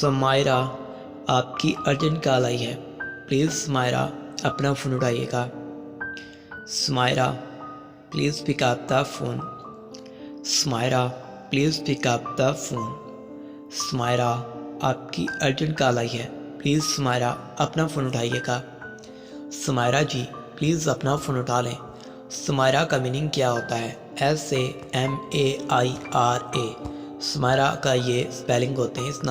समायरा, आपकी urgent call आई है, प्लीज़ समायरा अपना फ़ोन उठाइएगा। Samaira, please pick up the phone. Samaira, please pick up the phone. Samaira, आपकी अर्जेंट कॉल आई है, प्लीज़ समायरा अपना फ़ोन उठाइएगा। समायरा जी, प्लीज़ अपना फ़ोन उठा लें। समायरा का मीनिंग क्या होता है? SAMAIRA। समायरा का ये स्पेलिंग होते हैं। इस